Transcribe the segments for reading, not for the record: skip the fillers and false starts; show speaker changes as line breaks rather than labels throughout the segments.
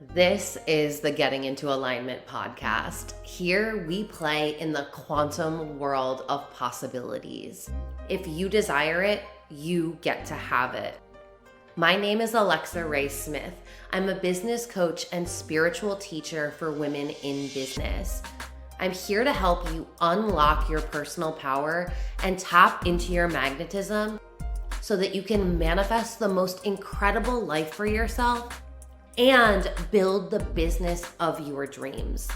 This is the Getting Into Alignment podcast. Here we play in the quantum world of possibilities. If you desire it, you get to have it. My name is Alexa Ray Smith. I'm a business coach and spiritual teacher for women in business. I'm here to help you unlock your personal power and tap into your magnetism so that you can manifest the most incredible life for yourself and build the business of your dreams.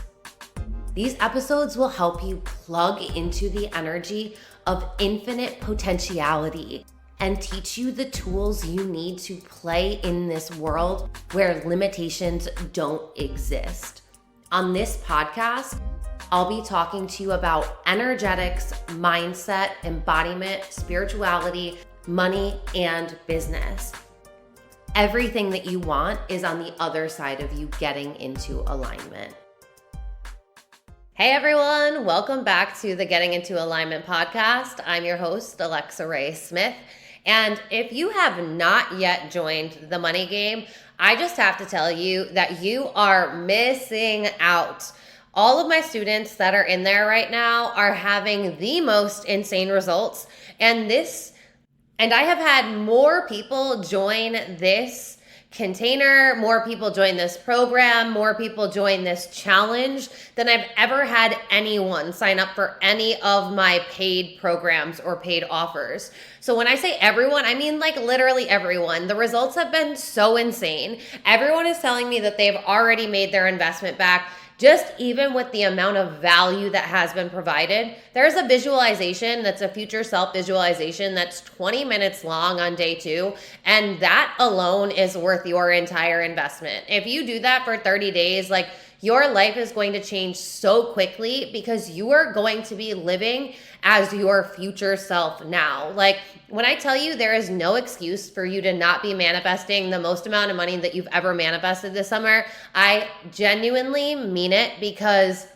These episodes will help you plug into the energy of infinite potentiality and teach you the tools you need to play in this world where limitations don't exist. On this podcast, I'll be talking to you about energetics, mindset, embodiment, spirituality, money, and business. Everything that you want is on the other side of you getting into alignment. Hey everyone, welcome back to the Getting Into Alignment podcast. I'm your host, Alexa Ray Smith. And if you have not yet joined the money game, I just have to tell you that you are missing out. All of my students that are in there right now are having the most insane results. And I have had more people join this container, more people join this program, more people join this challenge than I've ever had anyone sign up for any of my paid programs or paid offers. So when I say everyone, I mean like literally everyone. The results have been so insane. Everyone is telling me that they've already made their investment back. Just even with the amount of value that has been provided, there's a visualization that's a future self visualization that's 20 minutes long on day 2. And that alone is worth your entire investment. If you do that for 30 days, your life is going to change so quickly because you are going to be living as your future self now. When I tell you there is no excuse for you to not be manifesting the most amount of money that you've ever manifested this summer, I genuinely mean it because,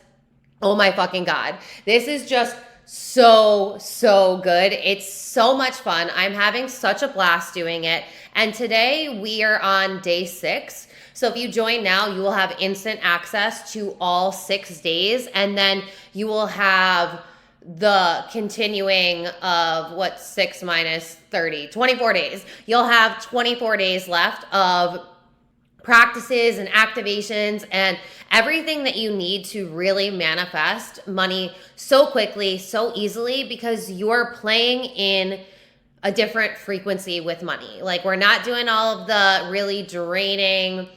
oh my fucking God, this is just so good. It's so much fun. I'm having such a blast doing it. And today we are on day 6. So if you join now, you will have instant access to all 6 days, and then you will have the continuing of 6 minus 30, 24 days. You'll have 24 days left of practices and activations and everything that you need to really manifest money so quickly, so easily, because you're playing in a different frequency with money. We're not doing all of the really draining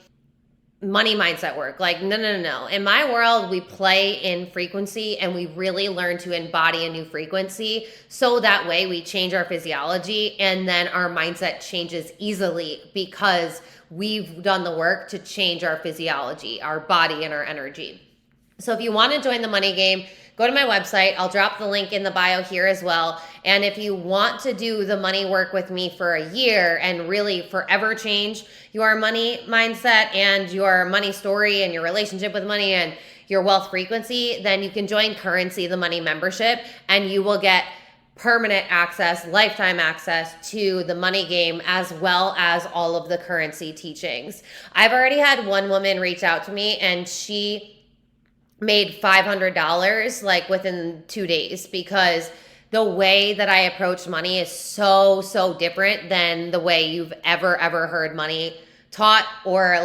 money mindset work. No. In my world, we play in frequency and we really learn to embody a new frequency. So that way we change our physiology and then our mindset changes easily because we've done the work to change our physiology, our body, and our energy. So if you want to join the money game, go to my website. I'll drop the link in the bio here as well. And if you want to do the money work with me for a year and really forever change your money mindset and your money story and your relationship with money and your wealth frequency, then you can join Currency, the money membership, and you will get permanent access, lifetime access to the money game, as well as all of the Currency teachings. I've already had one woman reach out to me and she made $500 within 2 days because the way that I approach money is so different than the way you've ever heard money taught or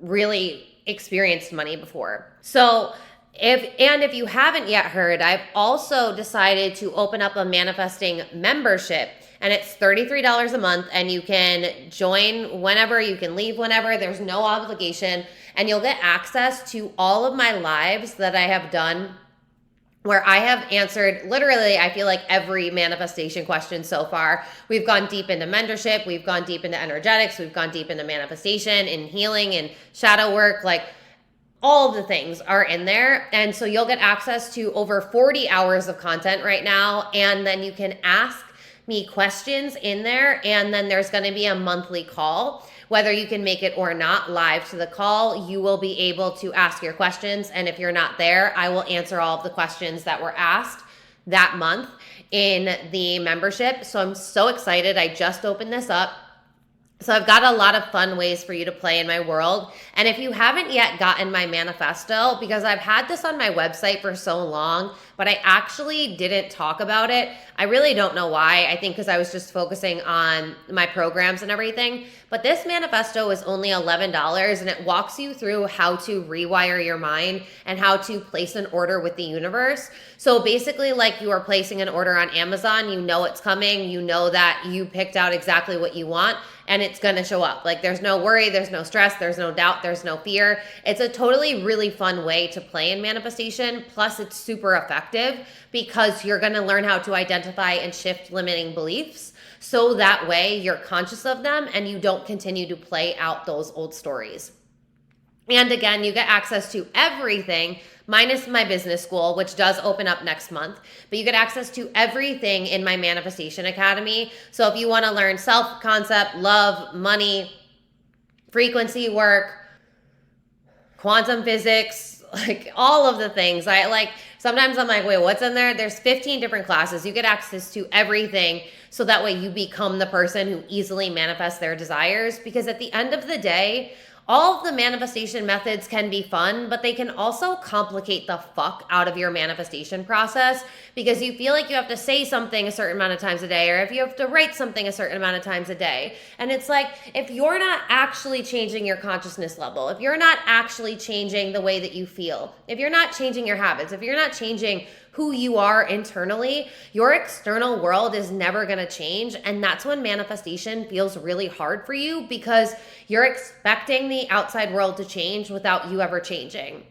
really experienced money before. So if you haven't yet heard, I've also decided to open up a manifesting membership, and it's $33 a month, and you can join whenever, you can leave whenever, there's no obligation, and you'll get access to all of my lives that I have done where I have answered literally, I feel like every manifestation question so far. We've gone deep into mentorship, we've gone deep into energetics, we've gone deep into manifestation and healing and shadow work, all of the things are in there. And so you'll get access to over 40 hours of content right now. And then you can ask me questions in there. And then there's going to be a monthly call. Whether you can make it or not live to the call, you will be able to ask your questions. And if you're not there, I will answer all of the questions that were asked that month in the membership. So I'm so excited. I just opened this up. So I've got a lot of fun ways for you to play in my world. And if you haven't yet gotten my manifesto, because I've had this on my website for so long, but I actually didn't talk about it. I really don't know why. I think because I was just focusing on my programs and everything. But this manifesto is only $11 and it walks you through how to rewire your mind and how to place an order with the universe. So basically, like you are placing an order on Amazon, you know it's coming, you know that you picked out exactly what you want, and it's going to show up. Like there's no worry, there's no stress, there's no doubt, there's no fear. It's a totally really fun way to play in manifestation. Plus it's super effective because you're going to learn how to identify and shift limiting beliefs. So that way you're conscious of them and you don't continue to play out those old stories. And again, you get access to everything minus my business school, which does open up next month. But you get access to everything in my Manifestation Academy. So if you want to learn self-concept, love, money, frequency work, quantum physics, like all of the things. Sometimes I'm like, wait, what's in there? There's 15 different classes. You get access to everything. So that way you become the person who easily manifests their desires. Because at the end of the day, all of the manifestation methods can be fun, but they can also complicate the fuck out of your manifestation process because you feel like you have to say something a certain amount of times a day, or if you have to write something a certain amount of times a day. And it's like, if you're not actually changing your consciousness level, if you're not actually changing the way that you feel, if you're not changing your habits, if you're not changing who you are internally, your external world is never going to change. And that's when manifestation feels really hard for you because you're expecting the outside world to change without you ever changing.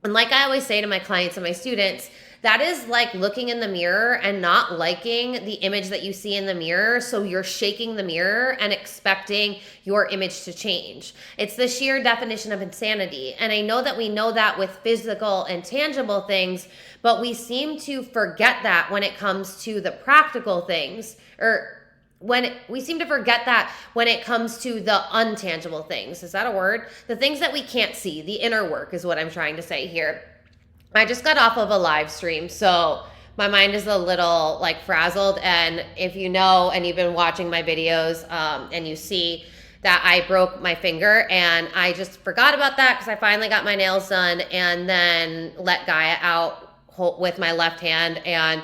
And like I always say to my clients and my students, that is like looking in the mirror and not liking the image that you see in the mirror. So you're shaking the mirror and expecting your image to change. It's the sheer definition of insanity. And I know that we know that with physical and tangible things, but we seem to forget that when it comes to the practical things, we seem to forget that when it comes to the untangible things. Is that a word? The things that we can't see, the inner work is what I'm trying to say here. I just got off of a live stream, so my mind is a little like frazzled. And if you know and you've been watching my videos and you see that I broke my finger, and I just forgot about that because I finally got my nails done and then let Gaia out with my left hand and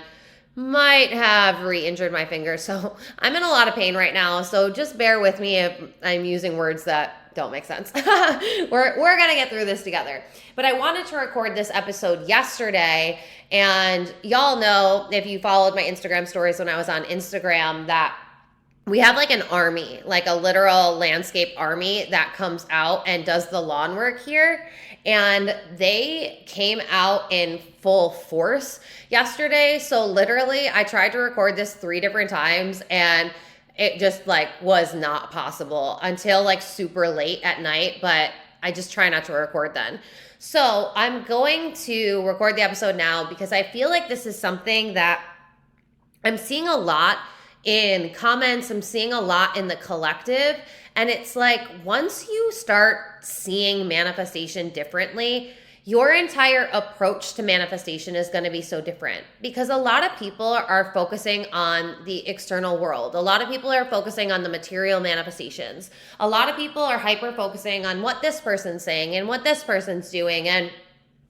might have re-injured my finger. So I'm in a lot of pain right now. So just bear with me if I'm using words that don't make sense. We're going to get through this together. But I wanted to record this episode yesterday. And y'all know, if you followed my Instagram stories when I was on Instagram, that we have like an army, like a literal landscape army that comes out and does the lawn work here. And they came out in full force yesterday. So literally, I tried to record this 3 different times and it just like was not possible until like super late at night, but I just try not to record then. So I'm going to record the episode now because I feel like this is something that I'm seeing a lot in comments. I'm seeing a lot in the collective. And it's like, once you start seeing manifestation differently, your entire approach to manifestation is going to be so different because a lot of people are focusing on the external world. A lot of people are focusing on the material manifestations. A lot of people are hyper focusing on what this person's saying and what this person's doing and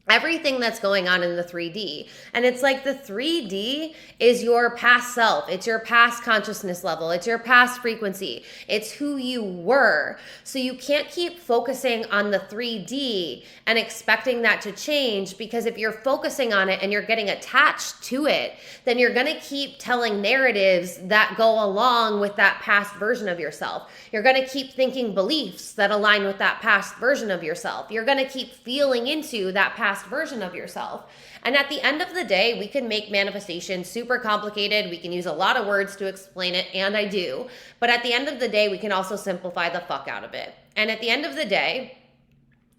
everything that's going on in the 3D. And it's like the 3D is your past self. It's your past consciousness level. It's your past frequency. It's who you were. So you can't keep focusing on the 3D and expecting that to change, because if you're focusing on it and you're getting attached to it, then you're going to keep telling narratives that go along with that past version of yourself. You're going to keep thinking beliefs that align with that past version of yourself. You're going to keep feeling into that past version of yourself. And at the end of the day, we can make manifestation super complicated. We can use a lot of words to explain it, and I do. But at the end of the day, we can also simplify the fuck out of it. And at the end of the day,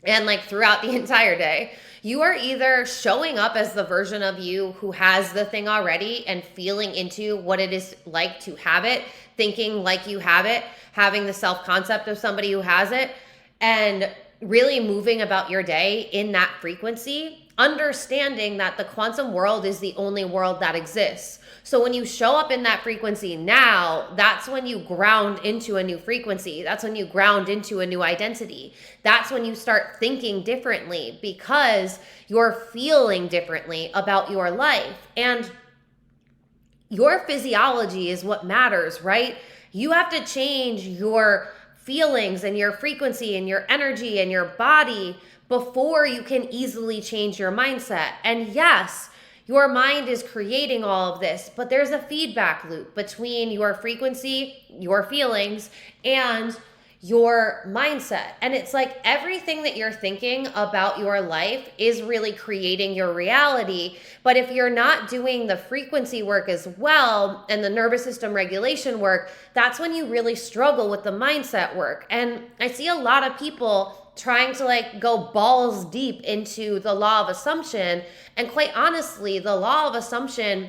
and like throughout the entire day, you are either showing up as the version of you who has the thing already and feeling into what it is like to have it, thinking like you have it, having the self-concept of somebody who has it, and really moving about your day in that frequency, understanding that the quantum world is the only world that exists. So when you show up in that frequency now, that's when you ground into a new frequency. That's when you ground into a new identity. That's when you start thinking differently because you're feeling differently about your life. And your physiology is what matters, right? You have to change your feelings and your frequency and your energy and your body before you can easily change your mindset. And yes, your mind is creating all of this, but there's a feedback loop between your frequency, your feelings, and your mindset. And it's like everything that you're thinking about your life is really creating your reality. But if you're not doing the frequency work as well and the nervous system regulation work, that's when you really struggle with the mindset work. And I see a lot of people trying to like go balls deep into the law of assumption. And quite honestly, the law of assumption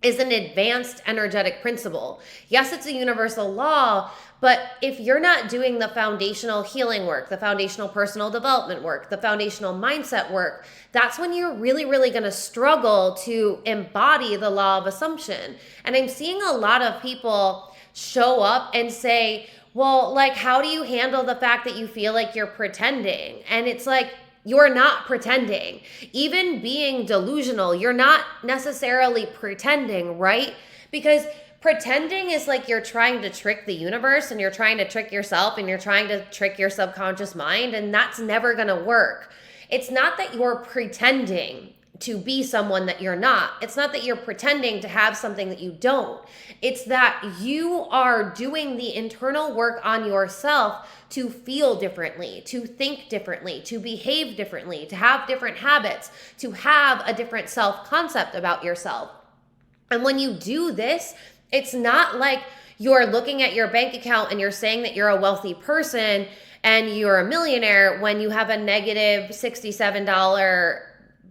is an advanced energetic principle. Yes, it's a universal law, but if you're not doing the foundational healing work, the foundational personal development work, the foundational mindset work, that's when you're really, really going to struggle to embody the law of assumption. And I'm seeing a lot of people show up and say, well, like, how do you handle the fact that you feel like you're pretending? And it's like, you're not pretending. Even being delusional, you're not necessarily pretending, right? Because pretending is like you're trying to trick the universe and you're trying to trick yourself and you're trying to trick your subconscious mind, and that's never gonna work. It's not that you're pretending to be someone that you're not. It's not that you're pretending to have something that you don't. It's that you are doing the internal work on yourself to feel differently, to think differently, to behave differently, to have different habits, to have a different self-concept about yourself. And when you do this, it's not like you're looking at your bank account and you're saying that you're a wealthy person and you're a millionaire when you have a negative $67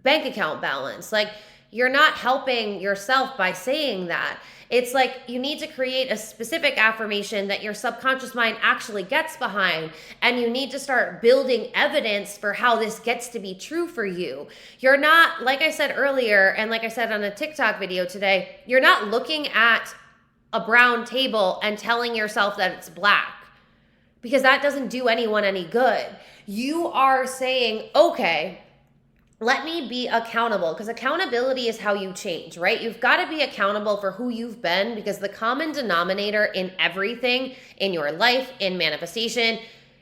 bank account balance. Like, you're not helping yourself by saying that. It's like you need to create a specific affirmation that your subconscious mind actually gets behind, and you need to start building evidence for how this gets to be true for you. You're not, like I said earlier, and like I said on a TikTok video today, you're not looking at a brown table and telling yourself that it's black, because that doesn't do anyone any good. You are saying, okay, let me be accountable, because accountability is how you change, right? You've got to be accountable for who you've been, because the common denominator in everything in your life, in manifestation,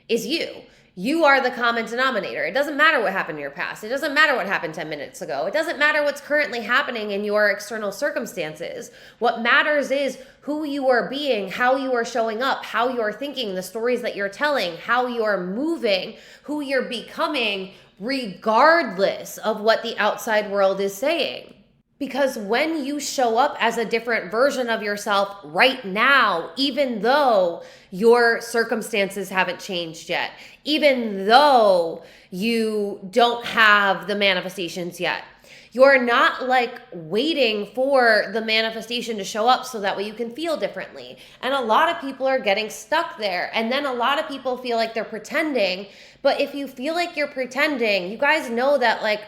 is you. You are the common denominator. It doesn't matter what happened in your past. It doesn't matter what happened 10 minutes ago. It doesn't matter what's currently happening in your external circumstances. What matters is who you are being, how you are showing up, how you're thinking, the stories that you're telling, how you're moving, who you're becoming, regardless of what the outside world is saying. Because when you show up as a different version of yourself right now, even though your circumstances haven't changed yet, even though you don't have the manifestations yet, you're not like waiting for the manifestation to show up so that way you can feel differently. And a lot of people are getting stuck there. And then a lot of people feel like they're pretending. But if you feel like you're pretending, you guys know that, like,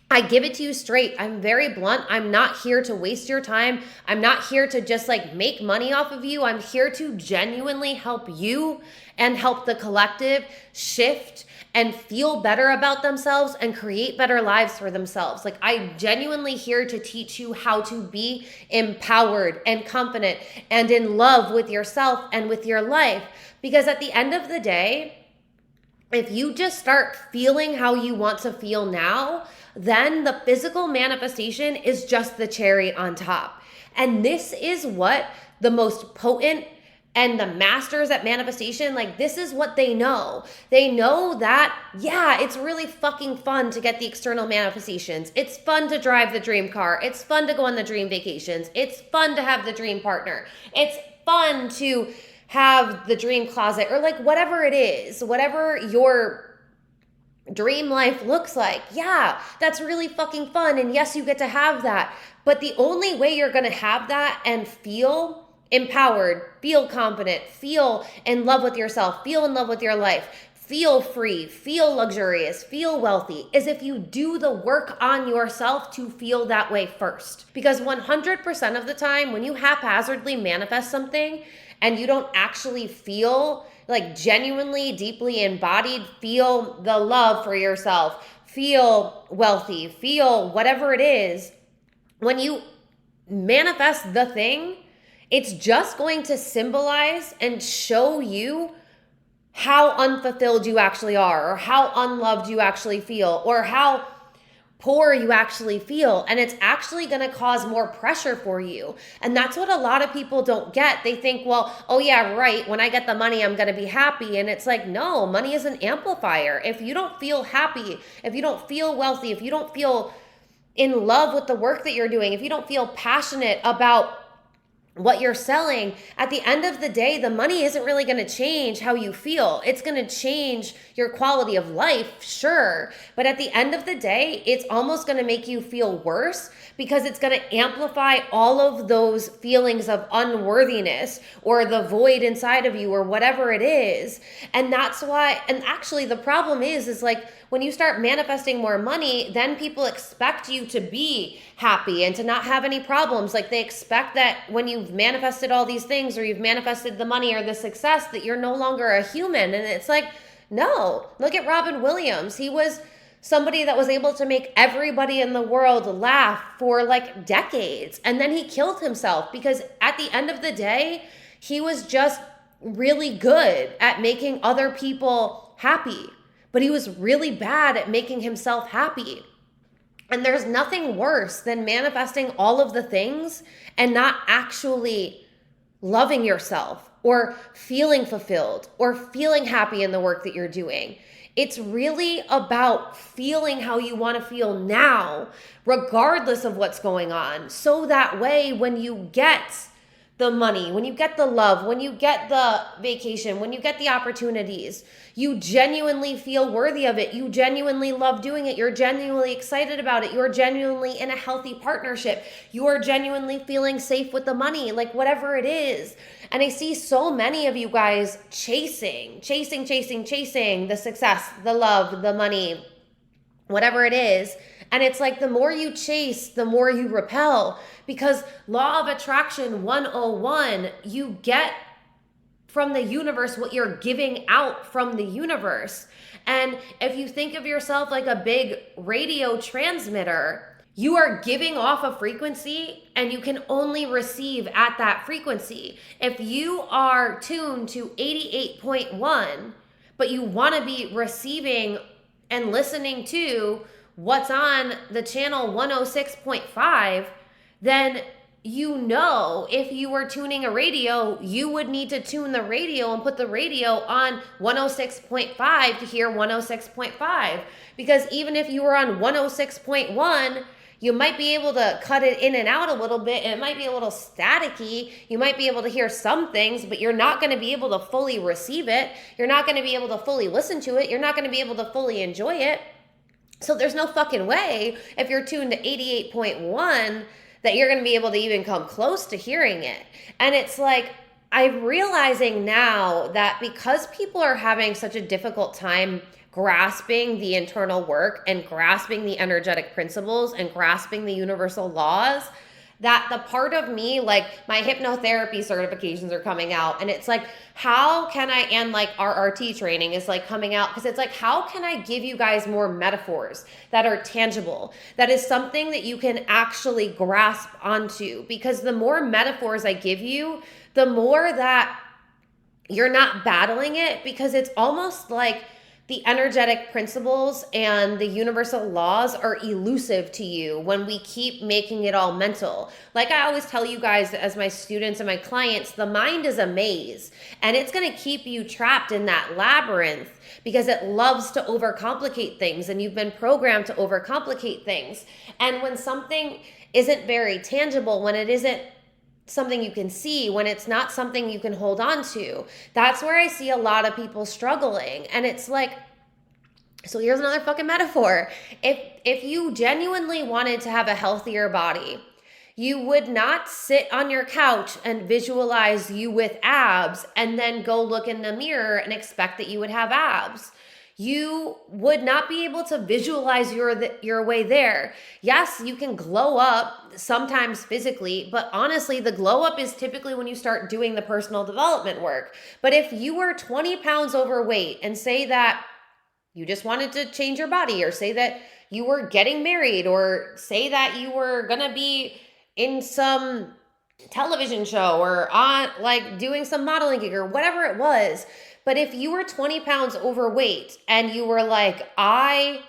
I give it to you straight. I'm very blunt. I'm not here to waste your time. I'm not here to just like make money off of you. I'm here to genuinely help you and help the collective shift and feel better about themselves and create better lives for themselves. Like, I'm genuinely here to teach you how to be empowered and confident and in love with yourself and with your life. Because at the end of the day, if you just start feeling how you want to feel now, then the physical manifestation is just the cherry on top. And this is what the most potent and the masters at manifestation, like, this is what they know. They know that, yeah, it's really fucking fun to get the external manifestations. It's fun to drive the dream car. It's fun to go on the dream vacations. It's fun to have the dream partner. It's fun to have the dream closet, or like whatever it is, whatever your dream life looks like. Yeah, that's really fucking fun. And yes, you get to have that. But the only way you're going to have that and feel empowered, feel confident, feel in love with yourself, feel in love with your life, feel free, feel luxurious, feel wealthy, is if you do the work on yourself to feel that way first. Because 100% of the time, when you haphazardly manifest something and you don't actually feel like genuinely, deeply embodied, feel the love for yourself, feel wealthy, feel whatever it is, when you manifest the thing, it's just going to symbolize and show you how unfulfilled you actually are, or how unloved you actually feel, or how poor you actually feel. And it's actually going to cause more pressure for you. And that's what a lot of people don't get. They think, well, oh yeah, right, when I get the money, I'm going to be happy. And it's like, no, money is an amplifier. If you don't feel happy, if you don't feel wealthy, if you don't feel in love with the work that you're doing, if you don't feel passionate about what you're selling, at the end of the day, the money isn't really going to change how you feel. It's going to change your quality of life, sure. But at the end of the day, it's almost going to make you feel worse because it's going to amplify all of those feelings of unworthiness or the void inside of you or whatever it is. And that's why, and actually the problem is like when you start manifesting more money, then people expect you to be happy and to not have any problems. Like they expect that when you've manifested all these things or you've manifested the money or the success that you're no longer a human. And it's like, no, look at Robin Williams. He was somebody that was able to make everybody in the world laugh for like decades. And then he killed himself because at the end of the day, he was just really good at making other people happy, but he was really bad at making himself happy. And there's nothing worse than manifesting all of the things and not actually loving yourself or feeling fulfilled or feeling happy in the work that you're doing. It's really about feeling how you want to feel now, regardless of what's going on. So that way, when you get the money, when you get the love, when you get the vacation, when you get the opportunities, you genuinely feel worthy of it. You genuinely love doing it. You're genuinely excited about it. You're genuinely in a healthy partnership. You're genuinely feeling safe with the money, like whatever it is. And I see so many of you guys chasing the success, the love, the money, whatever it is. And it's like the more you chase, the more you repel. Because law of attraction 101, you get from the universe what you're giving out from the universe. And if you think of yourself like a big radio transmitter, you are giving off a frequency and you can only receive at that frequency. If you are tuned to 88.1, but you want to be receiving and listening to what's on the channel 106.5, then you know if you were tuning a radio, you would need to tune the radio and put the radio on 106.5 to hear 106.5. Because even if you were on 106.1, you might be able to cut it in and out a little bit. And it might be a little staticky. You might be able to hear some things, but you're not going to be able to fully receive it. You're not going to be able to fully listen to it. You're not going to be able to fully enjoy it. So there's no fucking way if you're tuned to 88.1 that you're going to be able to even come close to hearing it. And it's like, I'm realizing now that because people are having such a difficult time grasping the internal work and grasping the energetic principles and grasping the universal laws, that the part of me, like my hypnotherapy certifications are coming out, and it's like, how can I, and like RRT training is like coming out, because it's like, how can I give you guys more metaphors that are tangible, that is something that you can actually grasp onto? Because the more metaphors I give you, the more that you're not battling it, because it's almost like the energetic principles and the universal laws are elusive to you when we keep making it all mental. Like I always tell you guys as my students and my clients, the mind is a maze and it's going to keep you trapped in that labyrinth because it loves to overcomplicate things, and you've been programmed to overcomplicate things. And when something isn't very tangible, when it isn't something you can see, when it's not something you can hold on to, that's where I see a lot of people struggling. And it's like, so here's another fucking metaphor. If you genuinely wanted to have a healthier body, You would not sit on your couch and visualize you with abs and then go look in the mirror and expect that you would have abs. You would not be able to visualize your way there. Yes, you can glow up sometimes physically, but honestly, the glow up is typically when you start doing the personal development work. But if you were 20 pounds overweight and say that you just wanted to change your body, or say that you were getting married, or say that you were gonna be in some television show or on like doing some modeling gig or whatever it was. But if you were 20 pounds overweight and you were like, I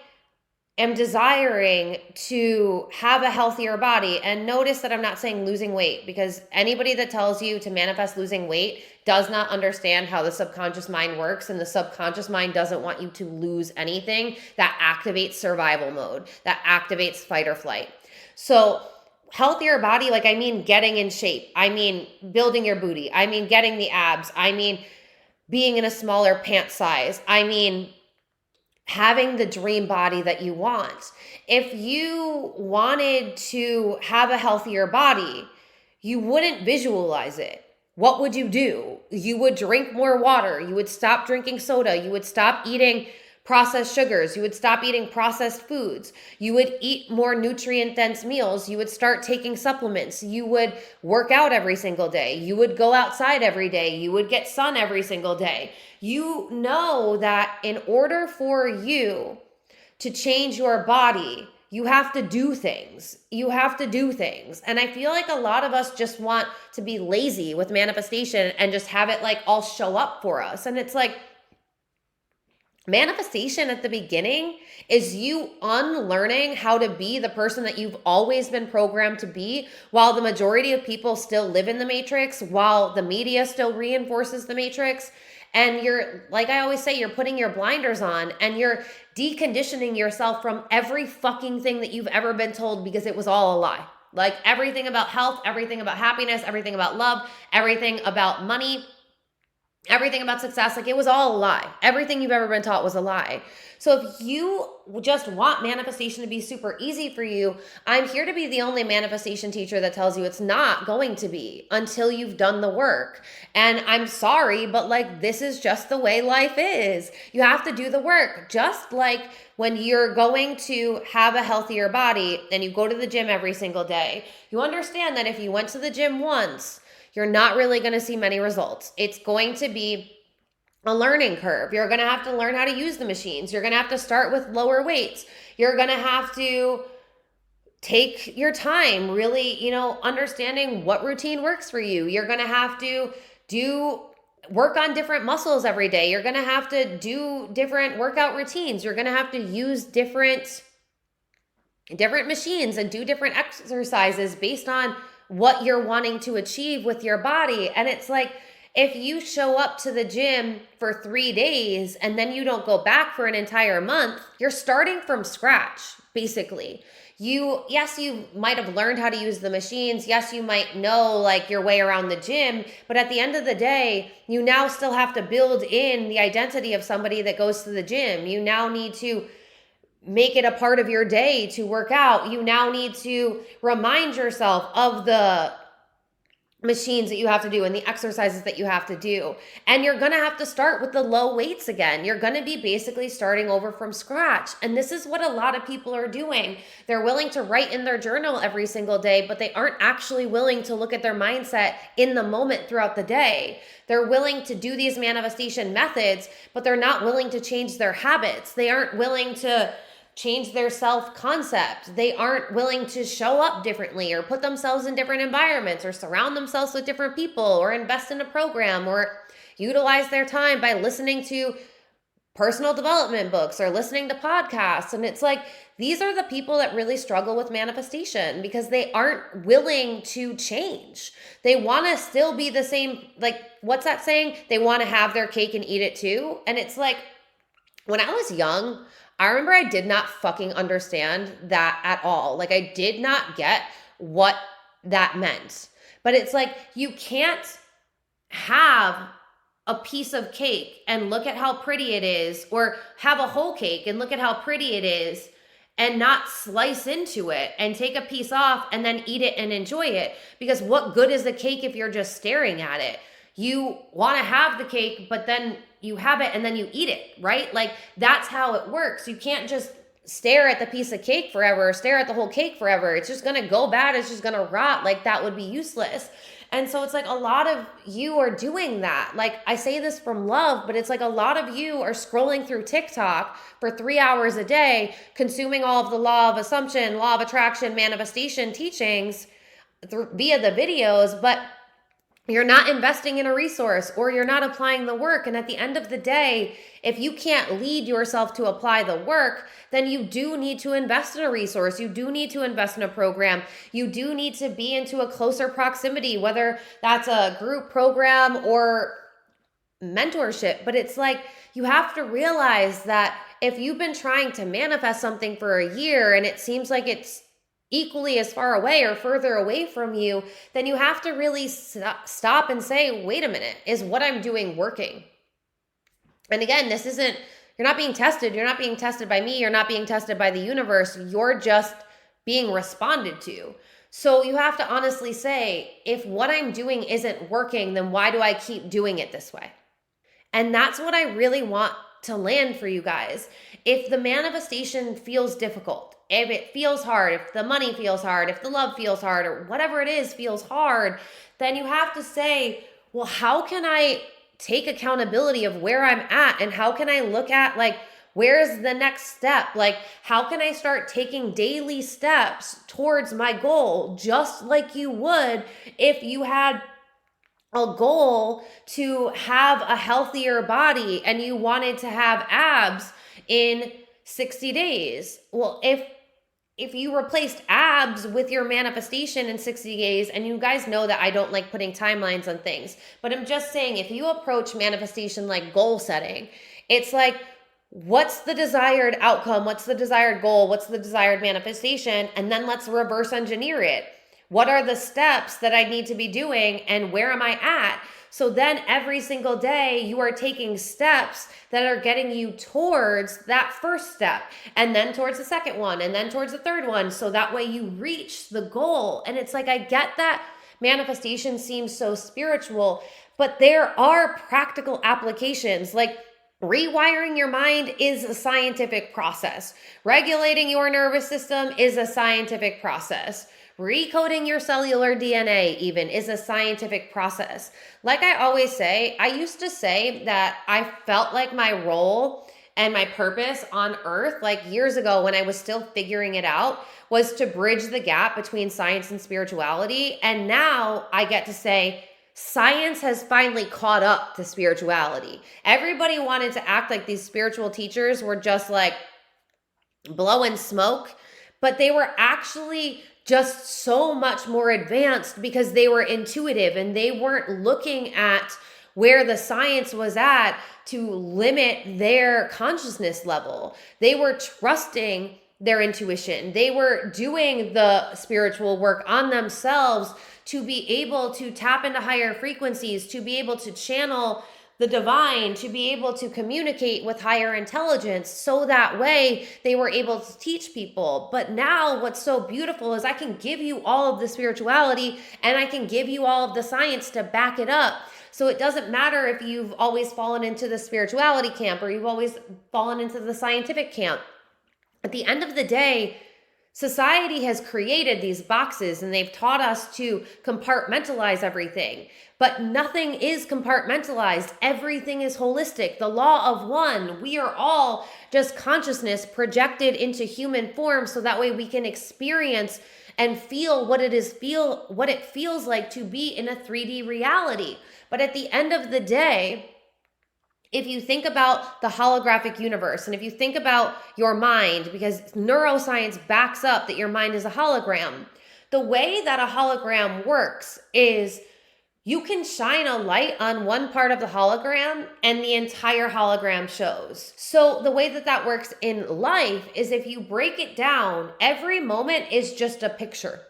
am desiring to have a healthier body, and notice that I'm not saying losing weight, because anybody that tells you to manifest losing weight does not understand how the subconscious mind works, and the subconscious mind doesn't want you to lose anything that activates survival mode, that activates fight or flight. So healthier body, like I mean getting in shape, I mean building your booty, I mean getting the abs, I mean being in a smaller pant size, I mean having the dream body that you want. If you wanted to have a healthier body, you wouldn't visualize it. What would you do? You would drink more water. You would stop drinking soda. You would stop eating processed sugars. You would stop eating processed foods. You would eat more nutrient-dense meals. You would start taking supplements. You would work out every single day. You would go outside every day. You would get sun every single day. You know that in order for you to change your body, you have to do things. You have to do things. And I feel like a lot of us just want to be lazy with manifestation and just have it like all show up for us. And it's like, manifestation at the beginning is you unlearning how to be the person that you've always been programmed to be, while the majority of people still live in the matrix, while the media still reinforces the matrix. And you're, like I always say, you're putting your blinders on and you're deconditioning yourself from every fucking thing that you've ever been told, because it was all a lie. Like everything about health, everything about happiness, everything about love, everything about money, everything about success, like it was all a lie. Everything you've ever been taught was a lie. So if you just want manifestation to be super easy for you, I'm here to be the only manifestation teacher that tells you it's not going to be until you've done the work. And I'm sorry, but like this is just the way life is. You have to do the work. Just like when you're going to have a healthier body and you go to the gym every single day, you understand that if you went to the gym once, you're not really going to see many results. It's going to be a learning curve. You're going to have to learn how to use the machines. You're going to have to start with lower weights. You're going to have to take your time really, understanding what routine works for you. You're going to have to work on different muscles every day. You're going to have to do different workout routines. You're going to have to use different machines and do different exercises based on what you're wanting to achieve with your body. And it's like, if you show up to the gym for 3 days and then you don't go back for an entire month, you're starting from scratch, basically. Yes, you might have learned how to use the machines. Yes, you might know like your way around the gym, but at the end of the day, you now still have to build in the identity of somebody that goes to the gym. You now need to make it a part of your day to work out. You now need to remind yourself of the machines that you have to do and the exercises that you have to do. And you're going to have to start with the low weights again. You're going to be basically starting over from scratch. And this is what a lot of people are doing. They're willing to write in their journal every single day, but they aren't actually willing to look at their mindset in the moment throughout the day. They're willing to do these manifestation methods, but they're not willing to change their habits. They aren't willing to change their self-concept. They aren't willing to show up differently or put themselves in different environments or surround themselves with different people or invest in a program or utilize their time by listening to personal development books or listening to podcasts. And it's like, these are the people that really struggle with manifestation because they aren't willing to change. They want to still be the same, like, what's that saying? They want to have their cake and eat it too. And it's like, when I was young, I remember I did not fucking understand that at all. Like, I did not get what that meant. But it's like, you can't have a piece of cake and look at how pretty it is, or have a whole cake and look at how pretty it is, and not slice into it and take a piece off and then eat it and enjoy it. Because what good is the cake if you're just staring at it? You want to have the cake, but then you have it and then you eat it, right? Like that's how it works. You can't just stare at the piece of cake forever or stare at the whole cake forever. It's just going to go bad. It's just going to rot. Like that would be useless. And so it's like a lot of you are doing that. Like I say this from love, but it's like a lot of you are scrolling through TikTok for 3 hours a day, consuming all of the law of assumption, law of attraction, manifestation teachings via the videos, but you're not investing in a resource or you're not applying the work. And at the end of the day, if you can't lead yourself to apply the work, then you do need to invest in a resource. You do need to invest in a program. You do need to be into a closer proximity, whether that's a group program or mentorship. But it's like you have to realize that if you've been trying to manifest something for a year and it seems like it's equally as far away or further away from you, then you have to really stop and say, wait a minute, is what I'm doing working? And again, this isn't, you're not being tested. You're not being tested by me. You're not being tested by the universe. You're just being responded to. So you have to honestly say, if what I'm doing isn't working, then why do I keep doing it this way? And that's what I really want to land for you guys. If the manifestation feels difficult, if it feels hard, if the money feels hard, if the love feels hard, or whatever it is feels hard, then you have to say, well, how can I take accountability of where I'm at? And how can I look at like, where's the next step? Like, how can I start taking daily steps towards my goal, just like you would if you had a goal to have a healthier body and you wanted to have abs in 60 days. Well, if you replaced abs with your manifestation in 60 days, and you guys know that I don't like putting timelines on things, but I'm just saying, if you approach manifestation like goal setting, it's like, what's the desired outcome? What's the desired goal? What's the desired manifestation? And then let's reverse engineer it. What are the steps that I need to be doing and where am I at? So then every single day you are taking steps that are getting you towards that first step and then towards the second one and then towards the third one. So that way you reach the goal. And it's like, I get that manifestation seems so spiritual, but there are practical applications. Like rewiring your mind is a scientific process. Regulating your nervous system is a scientific process. Recoding your cellular DNA even is a scientific process. Like I always say, I used to say that I felt like my role and my purpose on earth, like years ago when I was still figuring it out, was to bridge the gap between science and spirituality. And now I get to say, science has finally caught up to spirituality. Everybody wanted to act like these spiritual teachers were just like blowing smoke, but they were actually just so much more advanced because they were intuitive and they weren't looking at where the science was at to limit their consciousness level. They were trusting their intuition. They were doing the spiritual work on themselves to be able to tap into higher frequencies, to be able to channel the divine, to be able to communicate with higher intelligence, so that way they were able to teach people. But now what's so beautiful is I can give you all of the spirituality and I can give you all of the science to back it up. So it doesn't matter if you've always fallen into the spirituality camp or you've always fallen into the scientific camp. At the end of the day, society has created these boxes and they've taught us to compartmentalize everything, but nothing is compartmentalized. Everything is holistic. The law of one, we are all just consciousness projected into human form so that way we can experience and feel what it feels like to be in a 3D reality. But at the end of the day, if you think about the holographic universe and if you think about your mind, because neuroscience backs up that your mind is a hologram, the way that a hologram works is you can shine a light on one part of the hologram and the entire hologram shows. So the way that works in life is if you break it down, every moment is just a picture.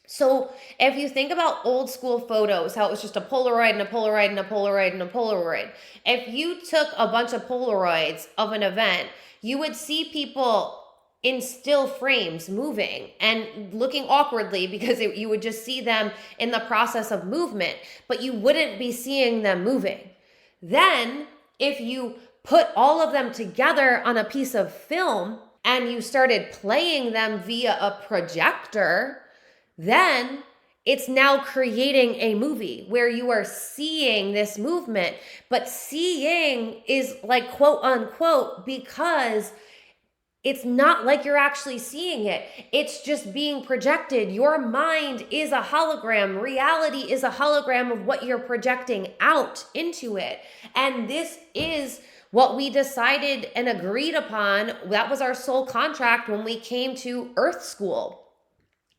So if you think about old school photos, how it was just a Polaroid and a Polaroid and a Polaroid and a Polaroid, if you took a bunch of Polaroids of an event, you would see people in still frames moving and looking awkwardly because you would just see them in the process of movement, but you wouldn't be seeing them moving. Then if you put all of them together on a piece of film and you started playing them via a projector, then it's now creating a movie where you are seeing this movement, but seeing is like quote unquote because it's not like you're actually seeing it. It's just being projected. Your mind is a hologram. Reality is a hologram of what you're projecting out into it. And this is what we decided and agreed upon. That was our soul contract when we came to Earth School.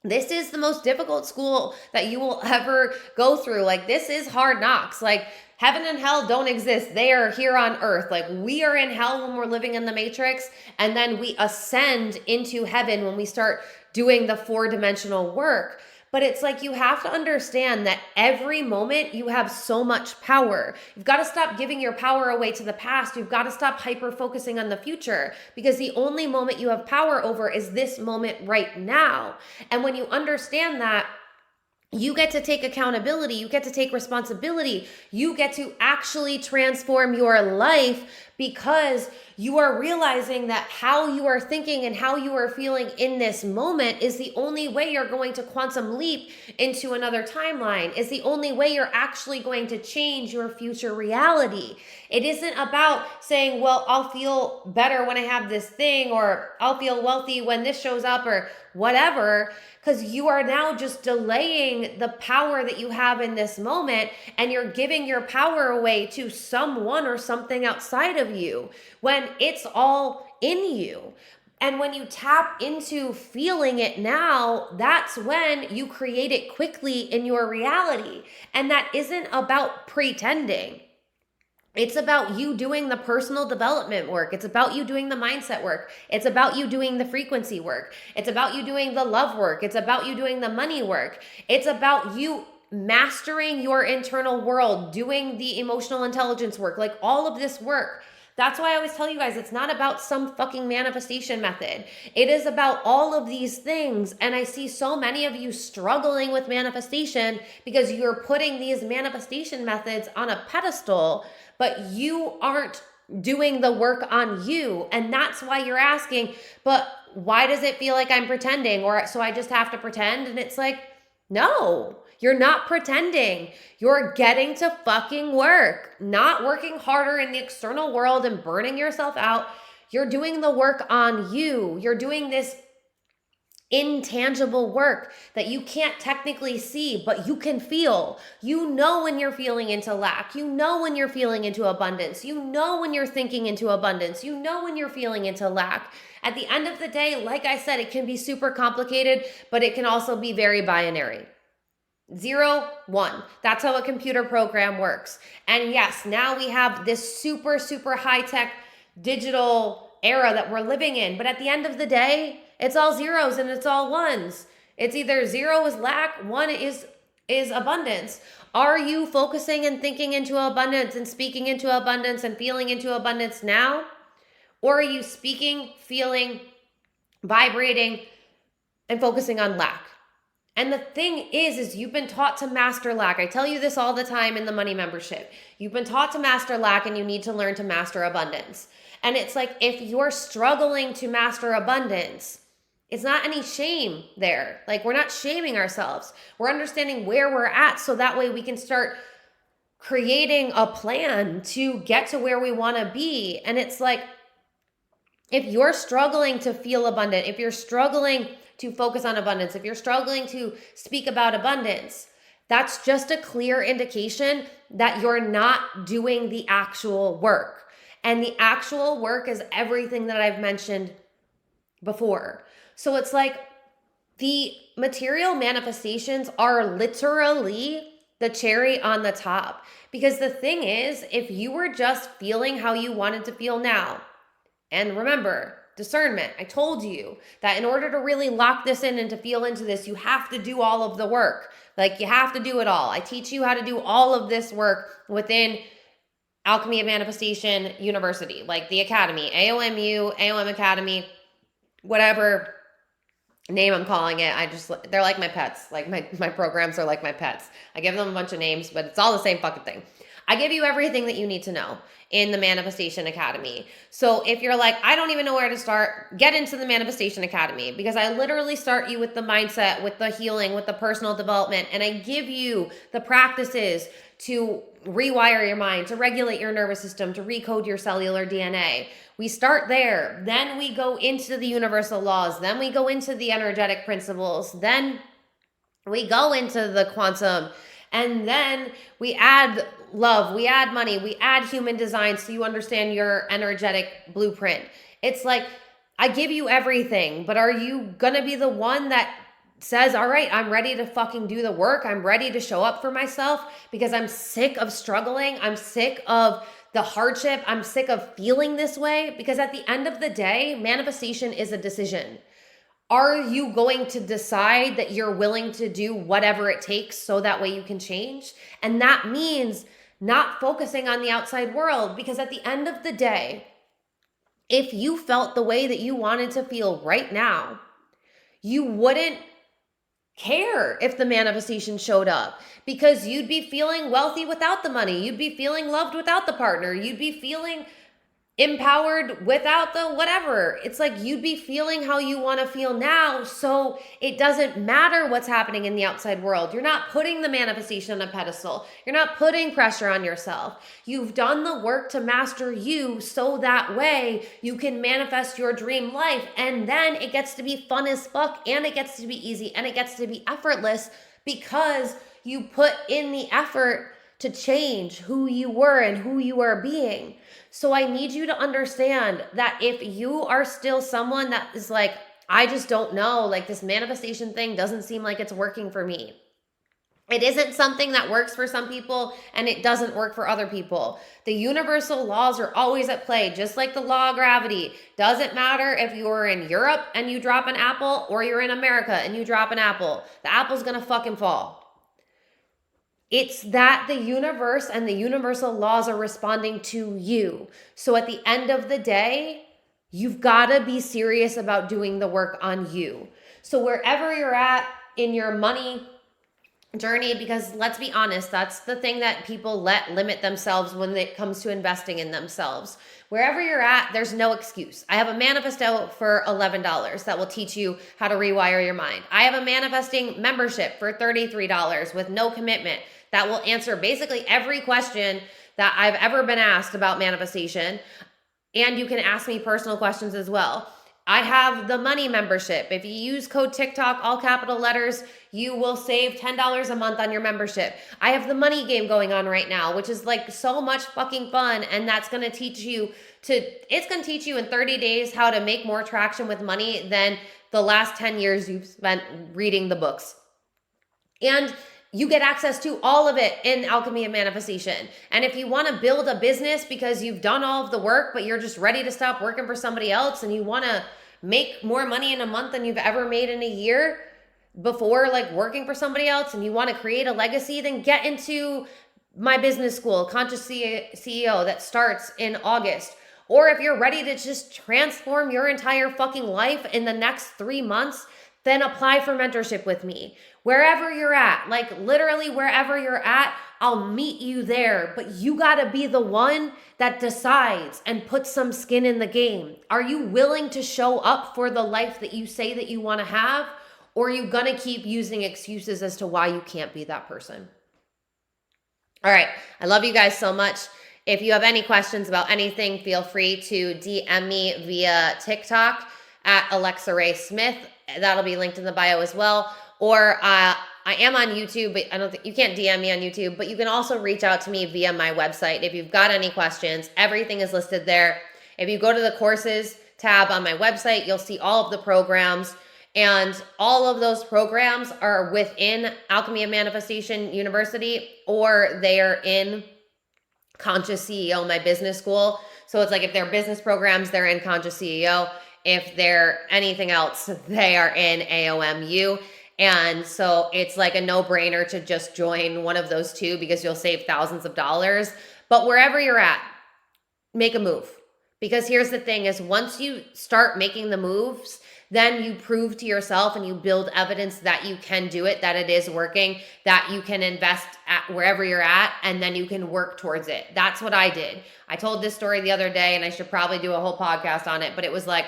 This is the most difficult school that you will ever go through. Like, this is hard knocks. Like, heaven and hell don't exist. They are here on earth. Like, we are in hell when we're living in the matrix, and then we ascend into heaven when we start doing the 4-dimensional work. But it's like you have to understand that every moment you have so much power. You've got to stop giving your power away to the past. You've got to stop hyper-focusing on the future, because the only moment you have power over is this moment right now. And when you understand that, you get to take accountability. You get to take responsibility. You get to actually transform your life, because you are realizing that how you are thinking and how you are feeling in this moment is the only way you're going to quantum leap into another timeline, is the only way you're actually going to change your future reality. It isn't about saying, well, I'll feel better when I have this thing, or I'll feel wealthy when this shows up, or whatever, because you are now just delaying the power that you have in this moment, and you're giving your power away to someone or something outside of you when it's all in you. And when you tap into feeling it now, that's when you create it quickly in your reality. And that isn't about pretending. It's about you doing the personal development work. It's about you doing the mindset work. It's about you doing the frequency work. It's about you doing the love work. It's about you doing the money work. It's about you mastering your internal world, doing the emotional intelligence work, like all of this work. That's why I always tell you guys, it's not about some fucking manifestation method. It is about all of these things. And I see so many of you struggling with manifestation because you're putting these manifestation methods on a pedestal, but you aren't doing the work on you. And that's why you're asking, but why does it feel like I'm pretending? Or so I just have to pretend? And it's like, no, you're not pretending. You're getting to fucking work, not working harder in the external world and burning yourself out. You're doing the work on you. You're doing this intangible work that you can't technically see, but you can feel. You know when you're feeling into lack. You know when you're feeling into abundance. You know when you're thinking into abundance. You know when you're feeling into lack. At the end of the day, like I said, it can be super complicated, but it can also be very binary. 0, 1. That's how a computer program works. And yes, now we have this super, super high-tech digital era that we're living in. But at the end of the day, it's all zeros and it's all ones. It's either 0 is lack, 1 is abundance. Are you focusing and thinking into abundance and speaking into abundance and feeling into abundance now? Or are you speaking, feeling, vibrating, and focusing on lack? And the thing is you've been taught to master lack. I tell you this all the time in the money membership. You've been taught to master lack, and you need to learn to master abundance. And it's like, if you're struggling to master abundance, it's not any shame there. Like, we're not shaming ourselves. We're understanding where we're at, so that way we can start creating a plan to get to where we want to be. And it's like, if you're struggling to feel abundant, if you're struggling to focus on abundance, if you're struggling to speak about abundance, that's just a clear indication that you're not doing the actual work. And the actual work is everything that I've mentioned before. So it's like the material manifestations are literally the cherry on the top. Because the thing is, if you were just feeling how you wanted to feel now, and remember, discernment, I told you that in order to really lock this in and to feel into this, you have to do all of the work. Like, you have to do it all. I teach you how to do all of this work within Alchemy of Manifestation University, like the Academy, AOMU, AOM Academy. whatever name I'm calling it. They're like my pets. Like my programs are like my pets. I give them a bunch of names, but it's all the same fucking thing. I give you everything that you need to know in the Manifestation Academy. So if you're like, I don't even know where to start, get into the Manifestation Academy, because I literally start you with the mindset, with the healing, with the personal development, and I give you the practices to rewire your mind, to regulate your nervous system, to recode your cellular DNA. We start there. Then we go into the universal laws. Then we go into the energetic principles. Then we go into the quantum. And then we add love, we add money, we add human design so you understand your energetic blueprint. It's like, I give you everything, but are you gonna be the one that says, all right, I'm ready to fucking do the work. I'm ready to show up for myself because I'm sick of struggling. I'm sick of the hardship. I'm sick of feeling this way, because at the end of the day, manifestation is a decision. Are you going to decide that you're willing to do whatever it takes so that way you can change? And that means not focusing on the outside world, because at the end of the day, if you felt the way that you wanted to feel right now, you wouldn't care if the manifestation showed up, because you'd be feeling wealthy without the money. You'd be feeling loved without the partner. You'd be feeling empowered without the whatever. It's like you'd be feeling how you want to feel now. So it doesn't matter what's happening in the outside world. You're not putting the manifestation on a pedestal. You're not putting pressure on yourself. You've done the work to master you, so that way you can manifest your dream life. And then it gets to be fun as fuck, and it gets to be easy, and it gets to be effortless, because you put in the effort to change who you were and who you are being. So I need you to understand that if you are still someone that is like, I just don't know, like this manifestation thing doesn't seem like it's working for me. It isn't something that works for some people and it doesn't work for other people. The universal laws are always at play, just like the law of gravity. Doesn't matter if you're in Europe and you drop an apple, or you're in America and you drop an apple. The apple's gonna fucking fall. It's that the universe and the universal laws are responding to you. So at the end of the day, you've got to be serious about doing the work on you. So wherever you're at in your money journey, because let's be honest, that's the thing that people let limit themselves when it comes to investing in themselves. Wherever you're at, there's no excuse. I have a manifesto for $11 that will teach you how to rewire your mind. I have a manifesting membership for $33 with no commitment that will answer basically every question that I've ever been asked about manifestation. And you can ask me personal questions as well. I have the money membership. If you use code TikTok, all capital letters, you will save $10 a month on your membership. I have the money game going on right now, which is like so much fucking fun. And that's going to teach you it's going to teach you in 30 days how to make more traction with money than the last 10 years you've spent reading the books. And you get access to all of it in Alchemy of Manifestation. And if you want to build a business because you've done all of the work, but you're just ready to stop working for somebody else, and you want to make more money in a month than you've ever made in a year before like working for somebody else, and you want to create a legacy, then get into my business school, Conscious CEO, that starts in August. Or if you're ready to just transform your entire fucking life in the next 3 months, then apply for mentorship with me. Wherever you're at, like literally wherever you're at, I'll meet you there. But you gotta be the one that decides and puts some skin in the game. Are you willing to show up for the life that you say that you wanna have? Or are you gonna keep using excuses as to why you can't be that person? All right, I love you guys so much. If you have any questions about anything, feel free to DM me via TikTok at Alexa Ray Smith. That'll be linked in the bio as well. Or I am on YouTube, but I don't think you can't DM me on YouTube, but you can also reach out to me via my website. If you've got any questions, everything is listed there. If you go to the courses tab on my website, you'll see all of the programs, and all of those programs are within Alchemy of Manifestation University, or they are in Conscious CEO, my business school. So it's like if they're business programs, they're in Conscious CEO. If they're anything else, they are in AOMU. And so it's like a no-brainer to just join one of those two because you'll save thousands of dollars. But wherever you're at, make a move. Because here's the thing is once you start making the moves, then you prove to yourself and you build evidence that you can do it, that it is working, that you can invest at wherever you're at, and then you can work towards it. That's what I did. I told this story the other day, and I should probably do a whole podcast on it, but it was like,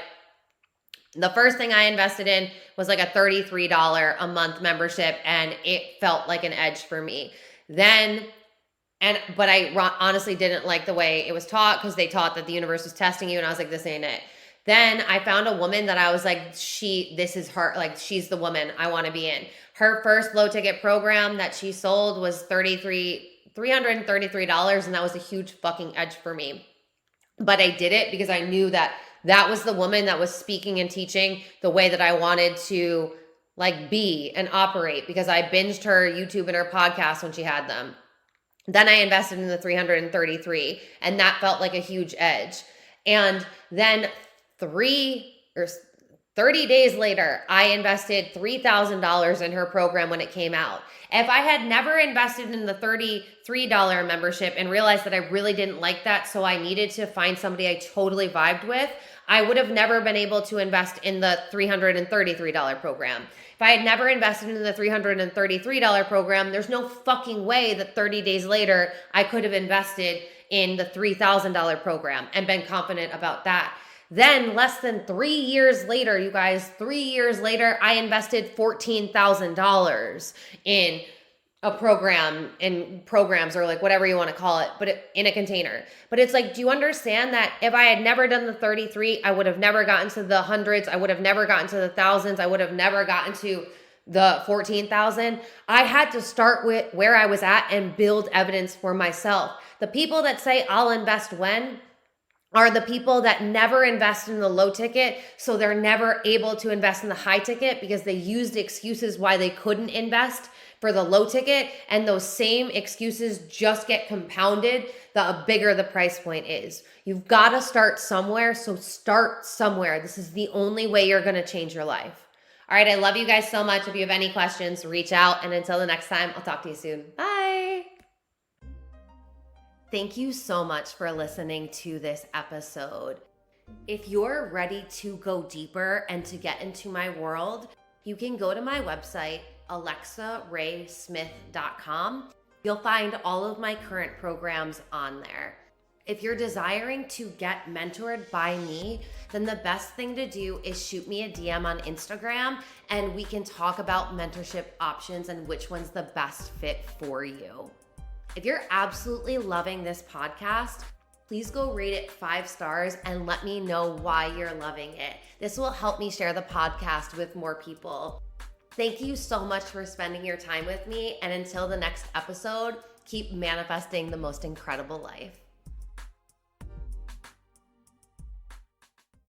the first thing I invested in was like a $33 a month membership, and it felt like an edge for me. But I honestly didn't like the way it was taught, because they taught that the universe was testing you, and I was like, this ain't it. Then I found a woman that I was like, this is her, like she's the woman I want to be in. Her first low ticket program that she sold was $333, and that was a huge fucking edge for me. But I did it because I knew that was the woman that was speaking and teaching the way that I wanted to like be and operate, because I binged her YouTube and her podcast when she had them. Then I invested in the 333, and that felt like a huge edge. And then 30 days later, I invested $3,000 in her program when it came out. If I had never invested in the $33 membership and realized that I really didn't like that, so I needed to find somebody I totally vibed with, I would have never been able to invest in the $333 program. If I had never invested in the $333 program, there's no fucking way that 30 days later I could have invested in the $3,000 program and been confident about that. Then less than 3 years later, you guys, 3 years later, I invested $14,000 in a program, in programs, or like whatever you want to call it, but in a container. But it's like, do you understand that if I had never done the 33, I would have never gotten to the hundreds. I would have never gotten to the thousands. I would have never gotten to the 14,000. I had to start with where I was at and build evidence for myself. The people that say I'll invest when are the people that never invest in the low ticket, so they're never able to invest in the high ticket because they used excuses why they couldn't invest for the low ticket, and those same excuses just get compounded the bigger the price point is. You've got to start somewhere, so start somewhere. This is the only way you're going to change your life. All right, I love you guys so much. If you have any questions, reach out, and until the next time, I'll talk to you soon. Bye. Thank you so much for listening to this episode. If you're ready to go deeper and to get into my world, you can go to my website, alexaraysmith.com. You'll find all of my current programs on there. If you're desiring to get mentored by me, then the best thing to do is shoot me a DM on Instagram, and we can talk about mentorship options and which one's the best fit for you. If you're absolutely loving this podcast, please go rate it 5 stars and let me know why you're loving it. This will help me share the podcast with more people. Thank you so much for spending your time with me, and until the next episode, keep manifesting the most incredible life.